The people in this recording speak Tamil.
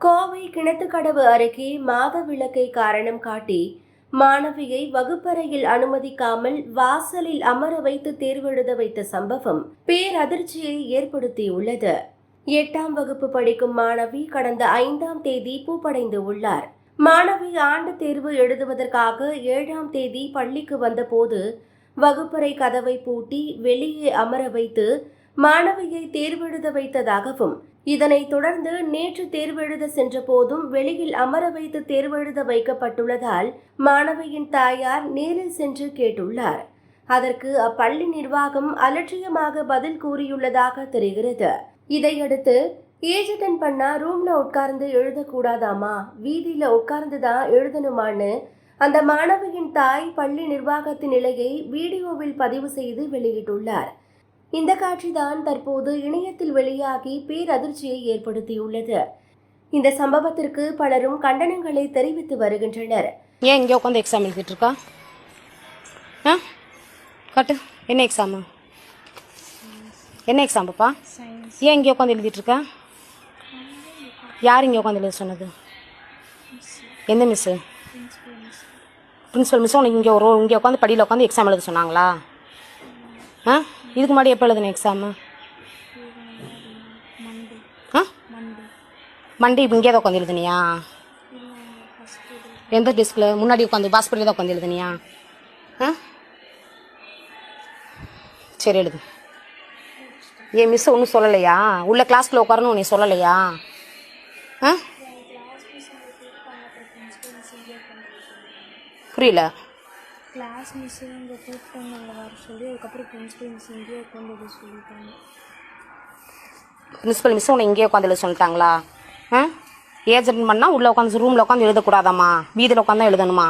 கோவை கிணத்துக்கடவு அருகே மாதவிலக்கை காரணம் காட்டி மாணவியை வகுப்பறையில் அனுமதிக்காமல் வாசலில் அமர வைத்து தேர்வெழுத வைத்த சம்பவம் பேரதிர்ச்சியை ஏற்படுத்தியுள்ளது. 8ஆம் வகுப்பு படிக்கும் மாணவி கடந்த 5ஆம் தேதி பூப்படைந்து உள்ளார். மாணவி ஆண்டு தேர்வு எழுதுவதற்காக 7ஆம் தேதி பள்ளிக்கு வந்தபோது வகுப்பறை கதவை பூட்டி வெளியே அமர வைத்து மாணவியை தேர்வெழுத வைத்ததாகவும், இதனைத் தொடர்ந்து நேற்று தேர்வெழுத சென்ற போதும் வெளியில் அமர வைத்து தேர்வெழுத வைக்கப்பட்டுள்ளதால் மாணவியின் தாயார் நேரில் சென்று கேட்டுள்ளார். அதற்கு அப்பள்ளி நிர்வாகம் அலட்சியமாக பதில் கூறியுள்ளதாக தெரிகிறது. இதையடுத்து ஏஜென்ட் பண்ணா ரூம்ல உட்கார்ந்து எழுதக்கூடாதாமா, வீதியில உட்கார்ந்துதான் எழுதணுமான்னு அந்த மாணவியின் தாய் பள்ளி நிர்வாகத்தின் நிலையை வீடியோவில் பதிவு செய்து வெளியிட்டுள்ளார். இந்த காட்சிதான் தற்போது இணையத்தில் வெளியாகி பேரதிர்ச்சியை ஏற்படுத்தியுள்ளது. இந்த சம்பவத்திற்கு பலரும் கண்டனங்களை தெரிவித்து வருகின்றனர். ஏன் இங்கே உட்காந்து எக்ஸாம் எழுதிட்டு இருக்கா? காட்டு, என்ன எக்ஸாமு? என்ன எக்ஸாம் பாப்பா? ஏன் இங்கே உட்காந்து எழுதிட்டு இருக்கா? யார் இங்கே உட்காந்து எழுத சொன்னது? எந்த மிஸ்ஸு? பிரின்ஸிபல் மிஸ் உனக்கு இங்கே உட்காந்து படியில் உட்காந்து எக்ஸாம் எழுத சொன்னாங்களா? இதுக்கு முன்னாடி எப்போ எழுதுன எக்ஸாமு? மண்டே இப்போ இங்கே தான் உட்காந்து எழுதுனியா? எந்த டெஸ்கில்? முன்னாடி உட்காந்து பாஸ்பரியில் தான் உட்காந்து எழுதுனியா? சரி எழுது. ஏன் மிஸ் ஒன்றும் சொல்லலையா? உள்ள கிளாஸ்க்குள்ள உட்காரணும் நீ சொல்லலையா? புரியல. கிளாஸ் மிஸ் இங்கே கூப்பிட்டாங்க வர சொல்லி, அதுக்கப்புறம் பிரின்சிபல் மிஸ் இங்கேயே உட்காந்து சொல்லிட்டாங்க. பிரின்சிபல் மிஸ் உன்னை இங்கேயே உட்காந்து எழுத சொல்லிட்டாங்களா? ஏஜென்ட் பண்ணால் உள்ளே உட்காந்து ரூமில் உட்காந்து எழுதக்கூடாதாம்மா, வீதியில் உட்காந்து எழுதணுமா?